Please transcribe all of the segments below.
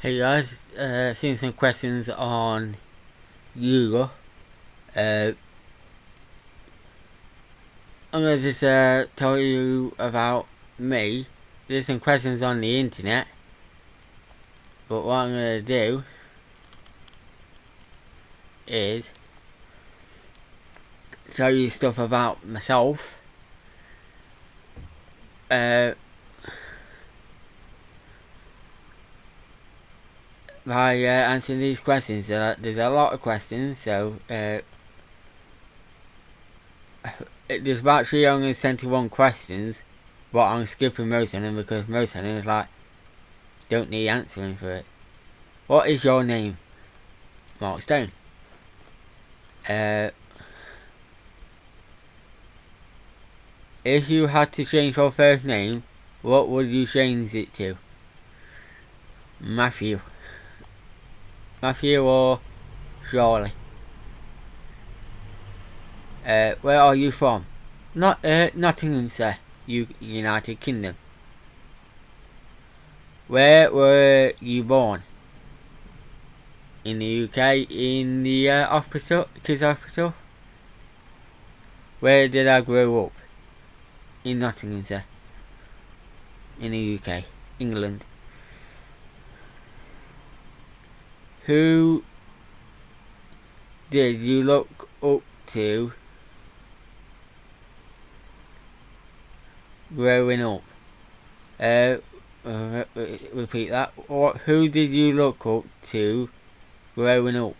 Hey guys, seeing some questions on Google. I'm gonna just tell you about me. There's some questions on the internet, but what I'm gonna do is tell you stuff about myself. By answering these questions, there's a lot of questions, so there's about 371 questions, but I'm skipping most of them because most of them is like don't need answering for it. What is your name? Mark Stone. If you had to change your first name, what would you change it to? Matthew. Matthew or Charlie? Where are you from? Nottinghamshire, United Kingdom. Where were you born? In the UK, in the hospital, kids hospital. Where did I grow up? In Nottinghamshire, in the UK, England. Who did you look up to growing up? Repeat that. Who did you look up to growing up?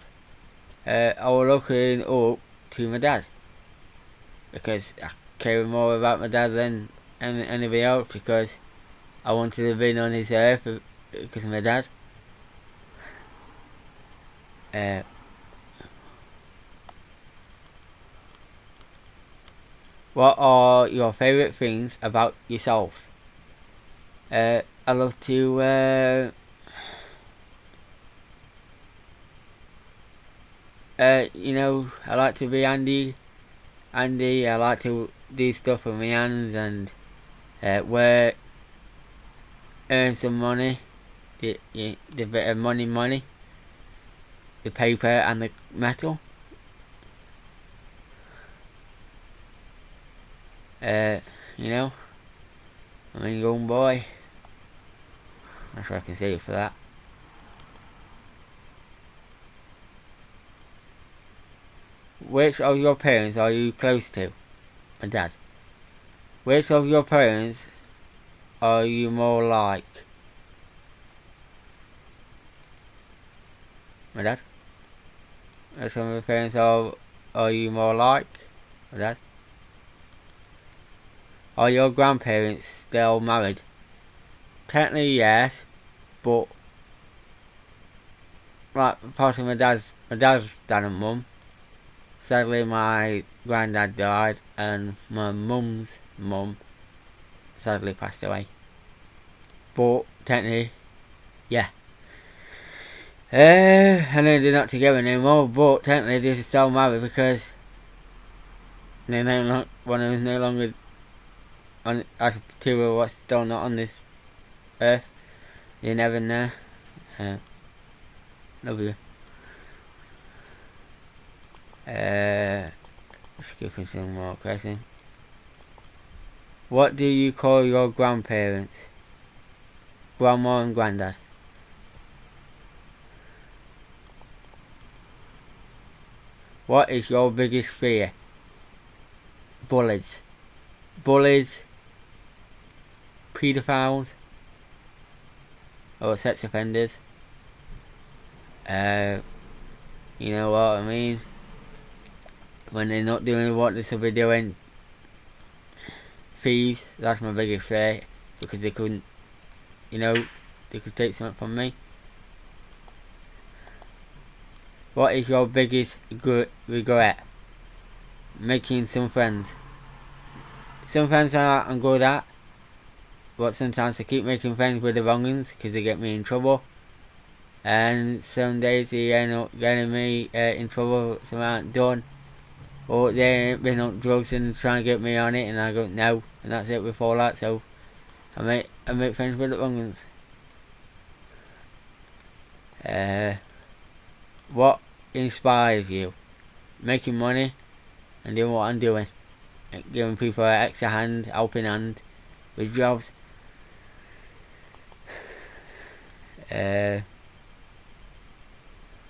I was looking up to my dad, because I care more about my dad than anybody else, because I wanted to be on this earth because of my dad. What are your favourite things about yourself? I love to I like to be Andy. I like to do stuff with my hands and work, earn some money, the bit of money, the paper and the metal. I'm a young boy. That's what I can say for that. Which of your parents are you close to? My dad. Which of your parents are you more like? My dad. Which of your parents are you more like? My dad. Are your grandparents still married? Technically yes, but like apart from my dad's dad and mum. Sadly, my granddad died, and my mum's mum sadly passed away. But technically, yeah. I know they're not together anymore, but technically they're still married because one of them is no longer on. As two of us still not on this earth. You never know. Love you. Let's go for some more questions. What do you call your grandparents? Grandma and granddad. What is your biggest fear? Bullies. Bullies. Pedophiles. Or sex offenders. You know what I mean? When they're not doing what they should be doing. Thieves, that's my biggest fear, because they couldn't, they could take something from me. What is your biggest regret? Making some friends. Some friends I'm good at, but sometimes I keep making friends with the wrong ones because they get me in trouble. And some days they end up getting me in trouble, something I haven't done. Or they end up on drugs and trying to get me on it, and I go no, and that's it with all that. So I make friends with the wrong ones. What inspires you? Making money and doing what I'm doing. Giving people an extra hand, helping hand with jobs.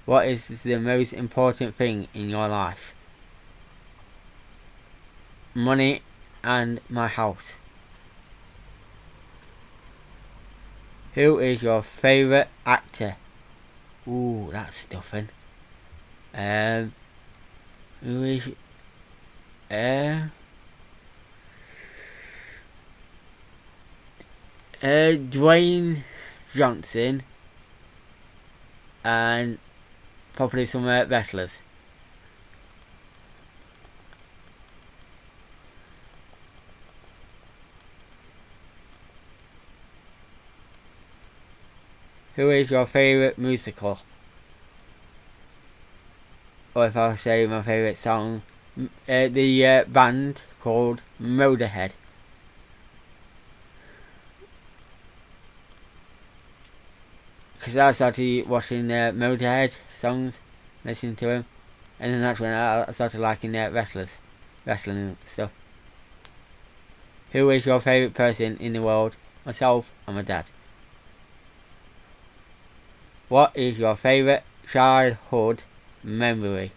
What is the most important thing in your life? Money and my house. Who is your favourite actor? Ooh, that's stuffing. Who is... Dwayne Johnson and probably some wrestlers. Who is your favourite musical? Or if I say my favourite song, the band called Motorhead. Because I started watching Motorhead songs, listening to them, and then that's when I started liking wrestling and stuff. Who is your favourite person in the world? Myself and my dad. What is your favourite childhood memory?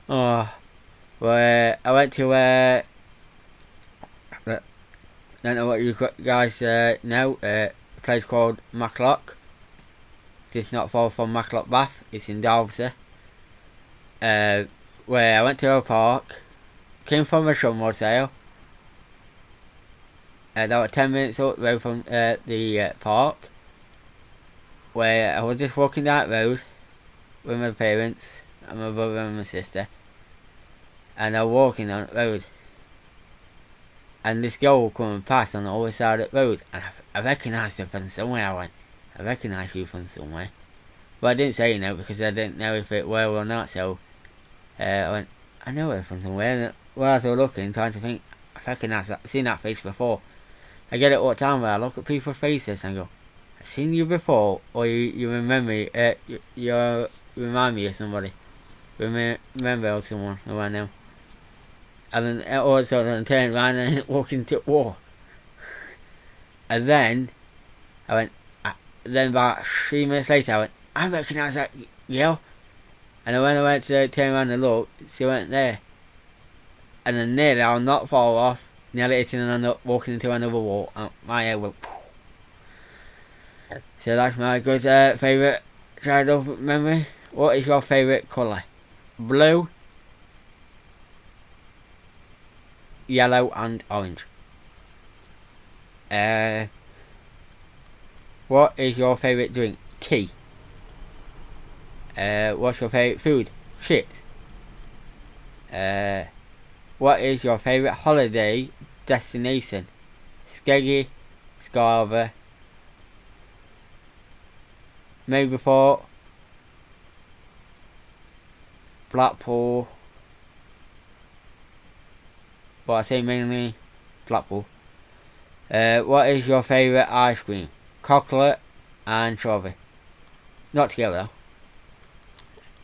Oh, well, I went to don't know what you guys know, a place called Matlock. It's not far from Matlock Bath, it's in Derbyshire. Where I went to a park, came from a Shumwell sale. That was 10 minutes up the road from the park, where I was just walking down that road with my parents and my brother and my sister, and I was walking on the road, and this girl was coming past on the other side of the road, and I recognised her from somewhere. I recognise you from somewhere, but I didn't say no because I didn't know if it were or not, so I went, I know her from somewhere, and while I was looking, trying to think, I recognise that, I've seen that face before. I get it all the time where I look at people's faces and go, I've seen you before, or you remember me, you remind me of somebody. Remember of someone who I know. And then all of a sudden I turned around and walked into war. And then I went, then about 3 minutes later I went, I recognise that girl. And then when I went to turn around and look, she went there. And then nearly, I was not far off, nearly hitting and walking into another wall, and my head went poof. So that's my good favourite childhood memory. What is your favourite colour? Blue, yellow and orange. What is your favourite drink? Tea. What's your favourite food? Chips. What is your favourite holiday destination? Skeggy, Scarborough, Mablethorpe, Blackpool. Well, I say mainly Blackpool. What is your favourite ice cream? Chocolate and strawberry. Not together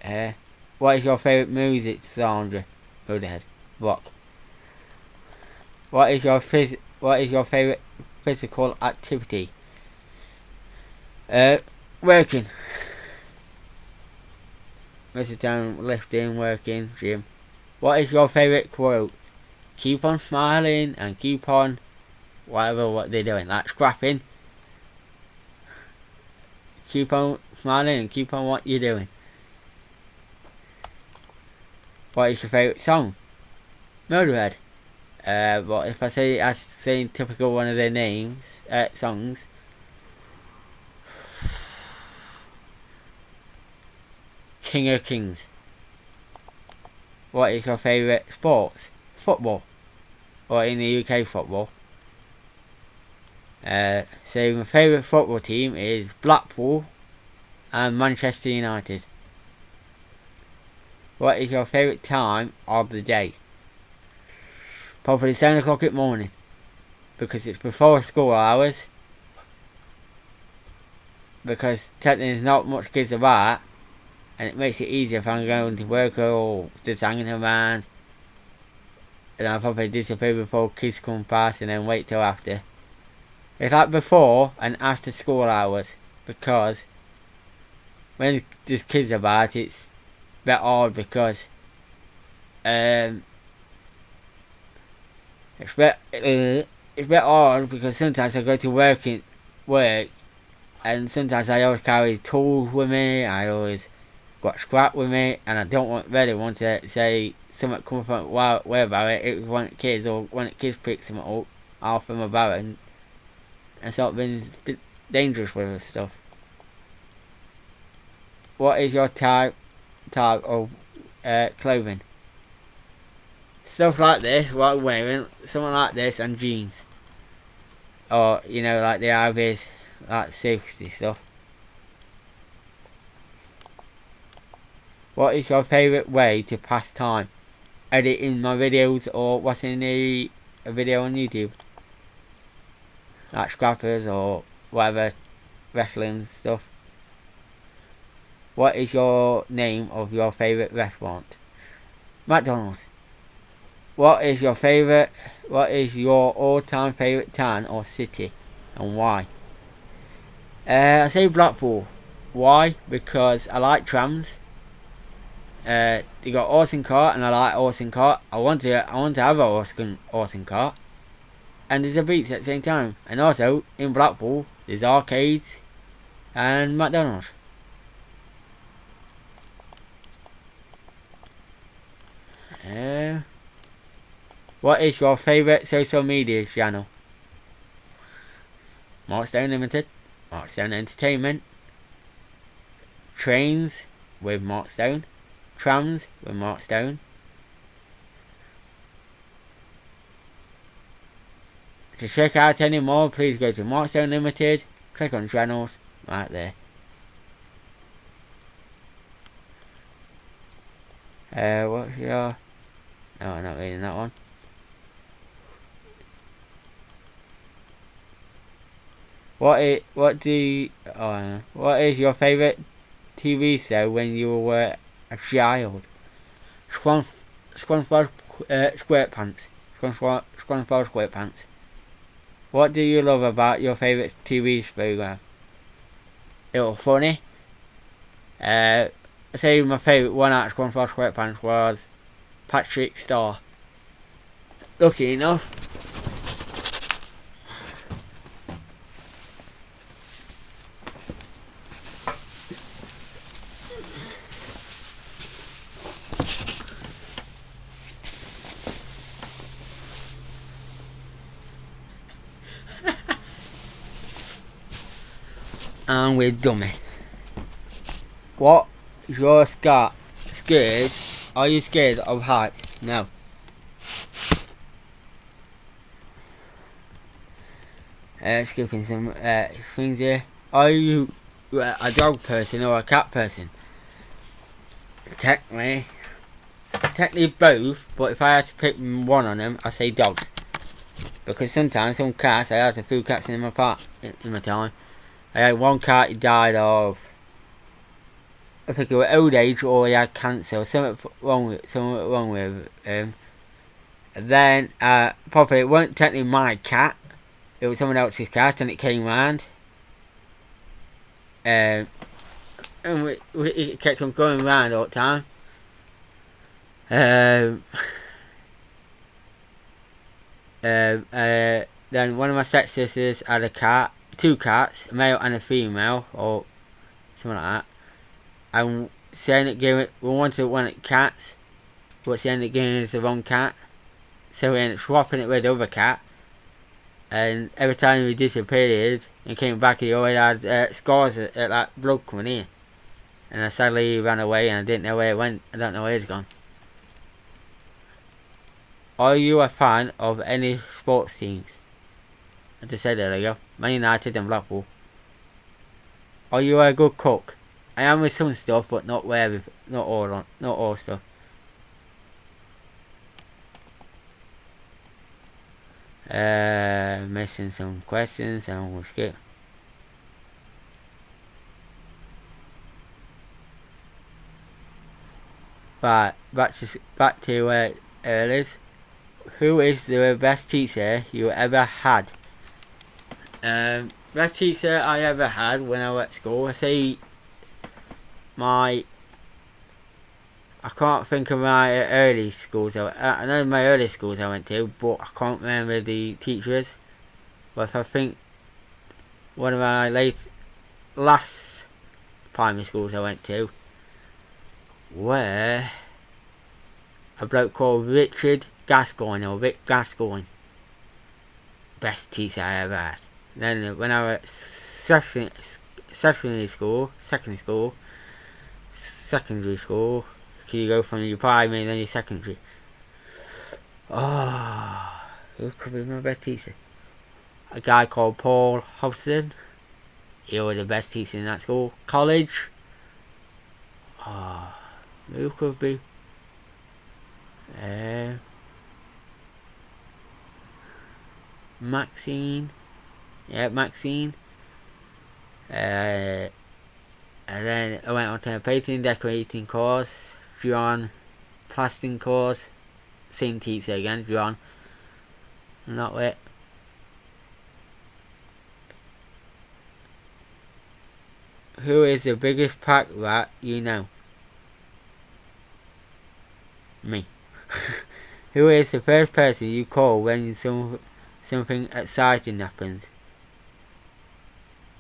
though. What is your favourite music genre? Motorhead. Rock. What is your favourite physical activity? Working. Most of the time lifting, working, gym. What is your favourite quote? Keep on smiling and keep on whatever what they're doing, like scrapping. Keep on smiling and keep on what you're doing. What is your favourite song? Motorhead. But if I say as saying typical one of their names, songs, King of Kings. What is your favourite sports? Football. Or in the UK, football. So my favourite football team is Blackpool and Manchester United. What is your favourite time of the day? Probably 7 o'clock in the morning, because it's before school hours because technically there's not much kids about, and it makes it easier if I'm going to work or just hanging around. And I'll probably disappear before kids come past and then wait till after. It's like before and after school hours, because when there's kids about, it's a bit odd because it's a bit odd because sometimes I go to work, and sometimes I always carry tools with me. I always got scrap with me, and I don't really want to say something come from where about it. It was one of the kids, or one of the kids picked something up off from about it, and start being dangerous with this stuff. What is your type of clothing? Stuff like this, what I'm wearing, something like this, and jeans. Or, like the Ivies, like 60 stuff. What is your favourite way to pass time? Editing my videos or watching a video on YouTube? Like scrappers or whatever, wrestling stuff. What is your name of your favourite restaurant? McDonald's. What is your all-time favourite town or city, and why? I say Blackpool. Why? Because I like trams. They got Orson Cart, and I like Orson Cart. I want to have a Orson Cart, and there's a beach at the same time. And also in Blackpool, there's arcades and McDonald's. What is your favourite social media channel? Mark Stone Limited, Mark Stone Entertainment, Trains with Mark Stone, Trams with Mark Stone. To check out any more, please go to Mark Stone Limited, click on channels, right there. What's your... No, I'm not reading that one. What is your favourite TV show when you were a child? SpongeBob SquarePants. SpongeBob SquarePants. What do you love about your favourite TV program? It was funny. I say my favourite one out of SpongeBob SquarePants was Patrick Star. Lucky enough. And we're dummy. What? You're scared? Are you scared of heights? No. Skipping some things here. Are you a dog person or a cat person? Technically both, but if I had to pick one on them, I say dogs. Because sometimes some cats, I had a few cats in my time. I had one cat who died of, I think it was old age, or he had cancer, something wrong with him. And then probably it wasn't technically my cat, it was someone else's cat, and it came round. And it kept on going round all the time. Then one of my stepsisters had a cat, two cats, a male and a female, or something like that. And she ended up giving we wanted one of the cats, but she ended up giving us the wrong cat. So we ended up swapping it with the other cat. And every time he disappeared and came back, he always had scars like blood coming in. And sadly he ran away, and I didn't know where it went. I don't know where he's gone. Are you a fan of any sports teams? I just said earlier, Man United and Blackpool. Are you a good cook? I am with some stuff, but not all stuff. Missing some questions, and we'll skip. Right, back to earlies. Who is the best teacher you ever had? Best teacher I ever had when I was at school. I can't think of my early schools. I know my early schools I went to, but I can't remember the teachers. But if I think one of my last primary schools I went to were a bloke called Richard Gascoigne, or Rick Gascoigne. Best teacher I ever had. Then when I was at secondary school, you go from your primary and then your secondary. Oh, who could be my best teacher? A guy called Paul Hobson. He was the best teacher in that school. College. Oh, who could be? Maxine. Yeah, Maxine. And then I went on to a painting and decorating course. John. Plastering course. Same teacher again, John. Not it. Who is the biggest pack rat you know? Me. Who is the first person you call when something exciting happens?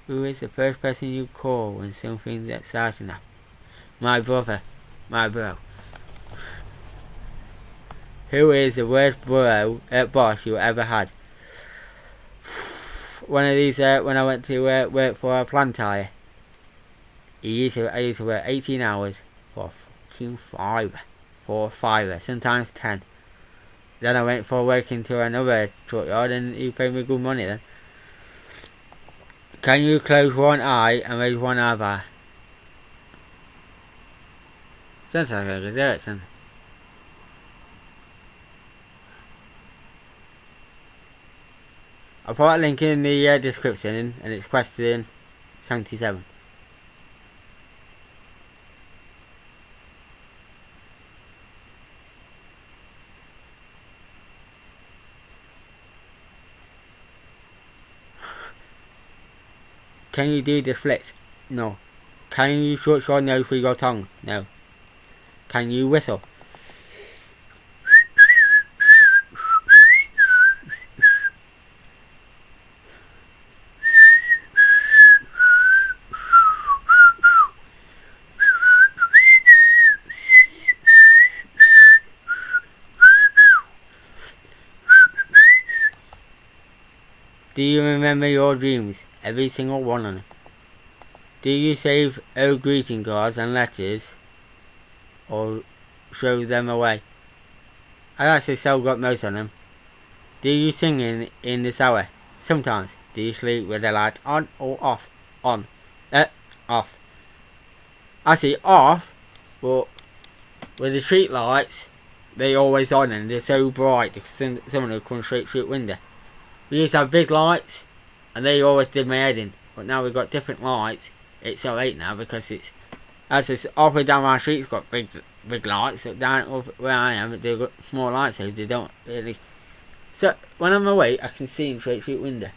Who is the first person you call when something exciting happens? My brother. My bro. Who is the worst boss you ever had? One of these, when I went to work for a plant tire. I used to work 18 hours for fucking $5, sometimes 10. Then I went for work into another truck yard and he paid me good money then. Can you close one eye and raise one eyebrow? Sounds like I could do it, son. I'll put a link in the description and it's question 77. Can you do the flips? No. Can you touch your nose with your tongue? No. Can you whistle? Do you remember your dreams? Every single one of them. Do you save old greeting cards and letters or throw them away? I actually still got most of them. Do you sing in the shower? Sometimes. Do you sleep with the light on or off? On. Off. Actually off, but with the street lights, they're always on and they're so bright some of them come straight through the window. We used to have big lights and they always did my head in. But now we've got different lights. It's alright now because it's halfway down my street, it's got big lights. Down where I am, they've got small lights, so they don't really. So when I'm awake, I can see them straight through the window.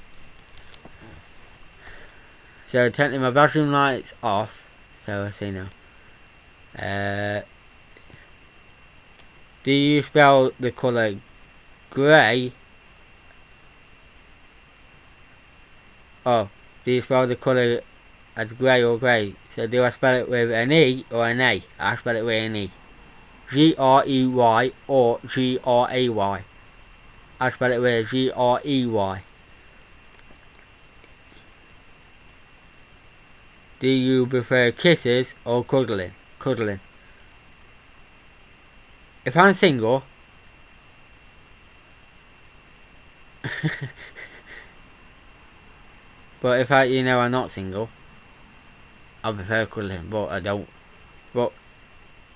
So technically my bathroom light's off. So I see now. Do you spell the colour grey? Oh, do you spell the colour as grey or grey? So do I spell it with an E or an A? I spell it with an E. G-R-E-Y or G-R-A-Y. I spell it with a G-R-E-Y. Do you prefer kisses or cuddling? Cuddling. If I'm single... But if I'm not single, I prefer cuddling, but I don't. But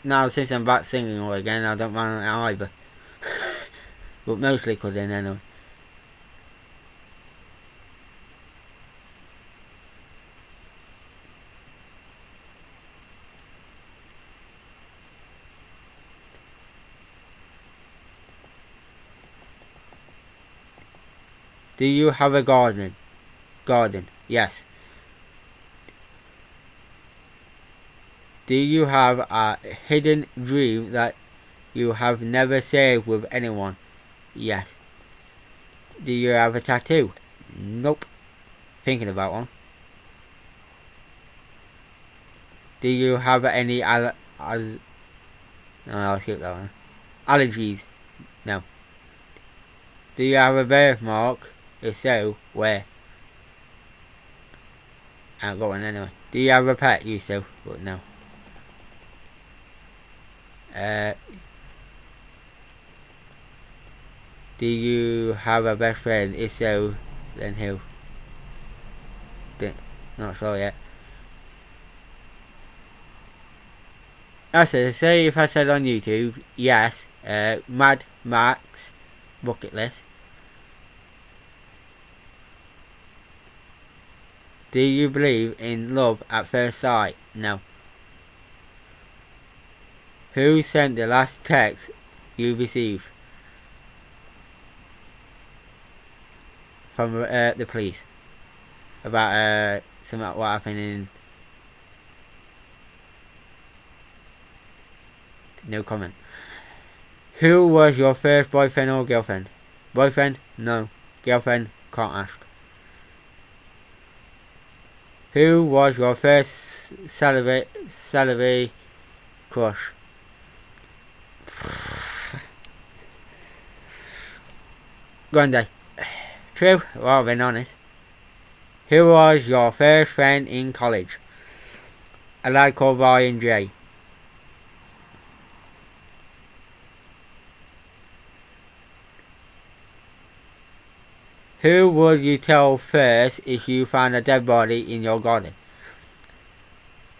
now since I'm back singing all again, I don't mind it either. But mostly cuddling anyway. Do you have a garden? Yes. Do you have a hidden dream that you have never shared with anyone? Yes. Do you have a tattoo? Nope. Thinking about one. Do you have any no, I'll skip that one. Allergies? No. Do you have a birthmark? If so, where? I haven't got one anyway. Do you have a pet? Used to, but no. Do you have a best friend? If so, then who? Not sure yet. Say if I said on YouTube, yes, Mad Max bucket list. Do you believe in love at first sight? No. Who sent the last text you received? From the police. About something what happened in... No comment. Who was your first boyfriend or girlfriend? Boyfriend? No. Girlfriend? Can't ask. Who was your first celebrity crush? Grande. True? Well, being honest. Who was your first friend in college? A lad called Ryan J. Who would you tell first if you found a dead body in your garden?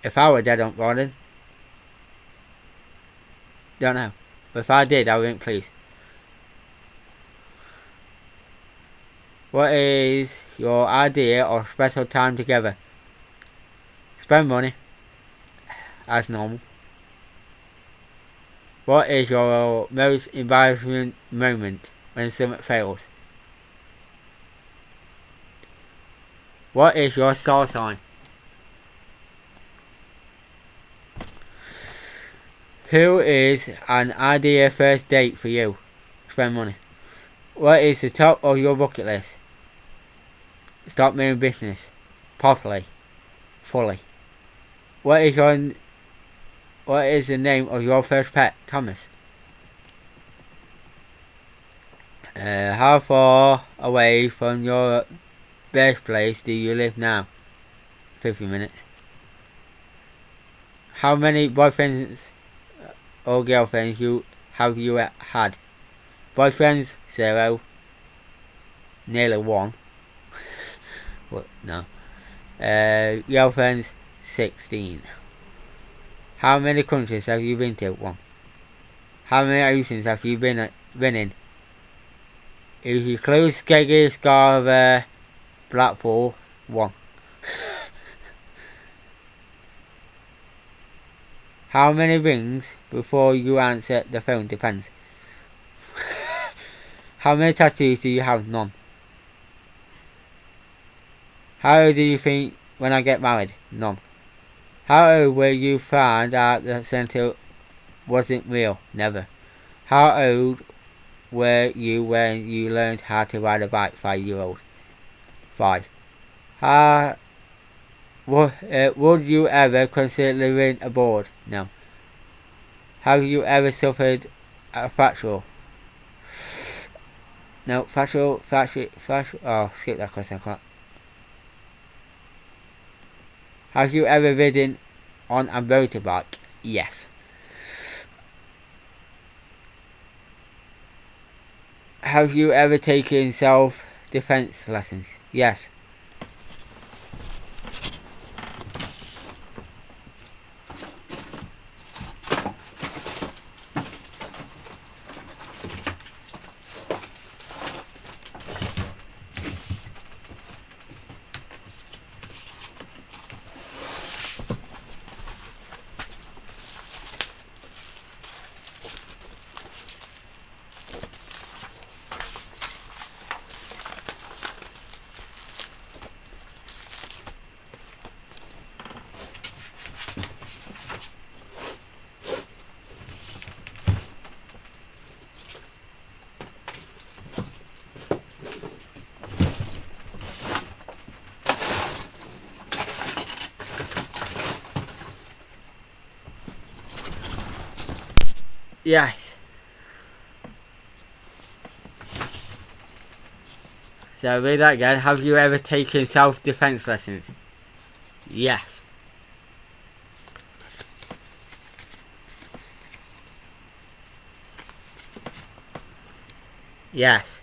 If I were dead on garden? Don't know. But if I did, I wouldn't please. What is your idea of special time together? Spend money. As normal. What is your most embarrassing moment when something fails? What is your star sign? Who is an ideal first date for you? Spend money. What is the top of your bucket list? Start my own business. Properly. Fully. What is the name of your first pet? Thomas. How far away from your birthplace do you live now? 50 minutes. How many boyfriends or girlfriends have you had? Boyfriends 0. Nearly 1. What? No. Girlfriends 16. How many countries have you been to? 1. How many oceans have you been in? If you include Skeggy, Scarborough, Blackpool, 1. How many rings before you answer the phone? Depends. How many tattoos do you have? None. How old do you think when I get married? None. How old were you found out the center wasn't real? Never. How old were you when you learned how to ride a bike? 5-year-old. 5. Would you ever consider living abroad? No. Have you ever suffered a fracture? No. Fracture. Oh, skip that question. I can't. Have you ever ridden on a motorbike? Yes. Have you ever taken self-defense lessons? Yes. Yes. So read that again. Have you ever taken self-defense lessons? Yes. Yes.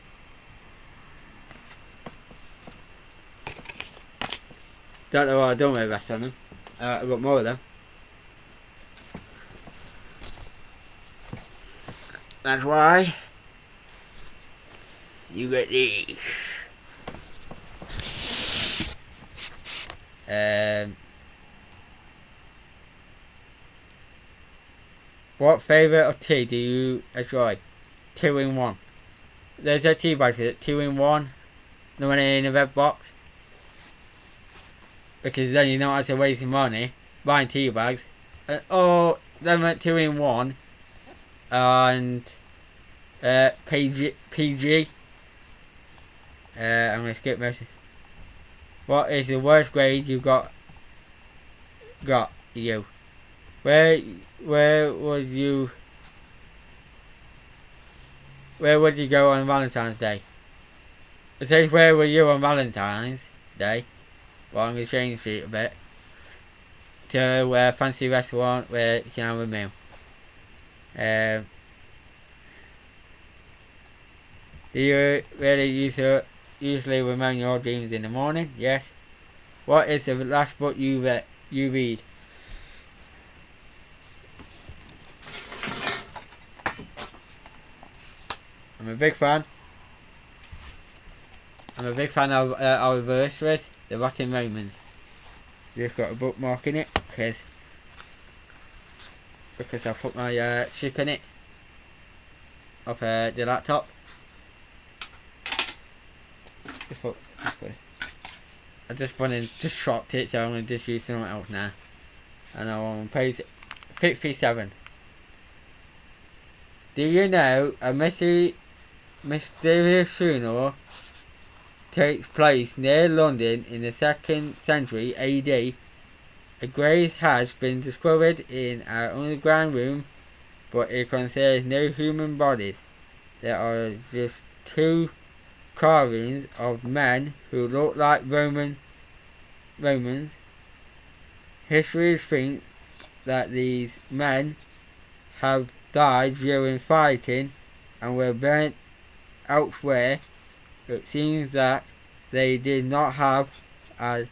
Don't know what I've done with the rest of them. I've got more of them. That's why you get these. What flavour of tea do you enjoy? 2 in 1. There's a tea bag for it. 2 in 1. The one in a red box. Because then you don't have to waste money buying tea bags. Or then went 2 in 1. And PG. I'm gonna skip most. What is the worst grade you got you? Where would you go on Valentine's Day? It says where were you on Valentine's Day? Well, I'm gonna change it a bit to a fancy restaurant where you can have a meal. Do you really usually remember your dreams in the morning? Yes. What is the last book you read? I'm a big fan of Oliver Twist, The Rotten Romans. Just got a bookmark in it because I put my chip in it off the laptop. I just dropped it, so I'm going to just use something else now. And I'm on page 57. Do you know a mysterious funeral takes place near London in the 2nd century AD? A grave has been discovered in our underground room, but it contains no human bodies. There are just 2 carvings of men who look like Romans. History thinks that these men have died during fighting and were burnt elsewhere. It seems that they did not have a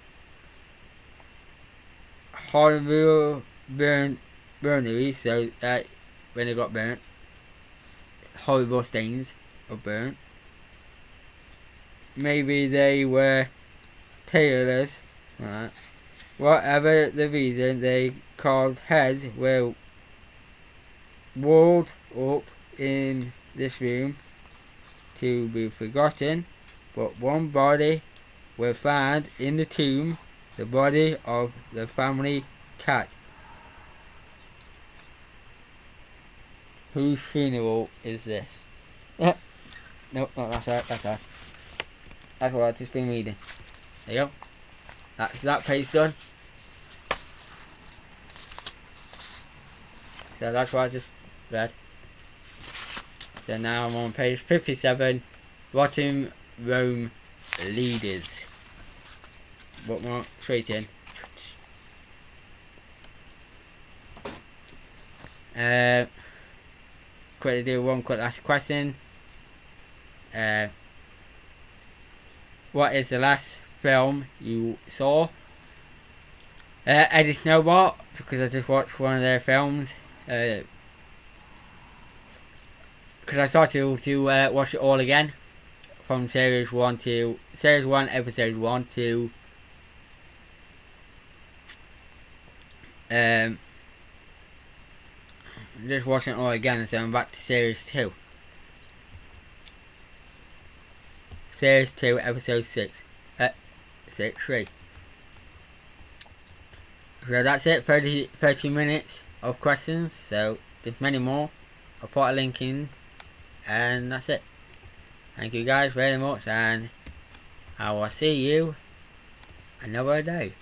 horrible burnery, so that when they got burnt, horrible stains of burnt. Maybe they were tailors. Right. Whatever the reason, they carved heads were walled up in this room to be forgotten, but one body was found in the tomb, the body of the family cat. Whose funeral is this? Nope, not that's right. That's what I've just been reading. There you go. That's that page done. So that's what I just read. So now I'm on page 57. Rotten Rome leaders. Bookmark straight in. Quickly do one quick last question. What is the last film you saw? Eddie Snowball, because I just watched one of their films. Because I started to watch it all again from series 1 episode 1 to just watching it all again, so I'm back to series 2. Series 2, episode 6. 3. So that's it, 30 minutes of questions, so there's many more. I'll put a link in, and that's it. Thank you guys very much, and I will see you another day.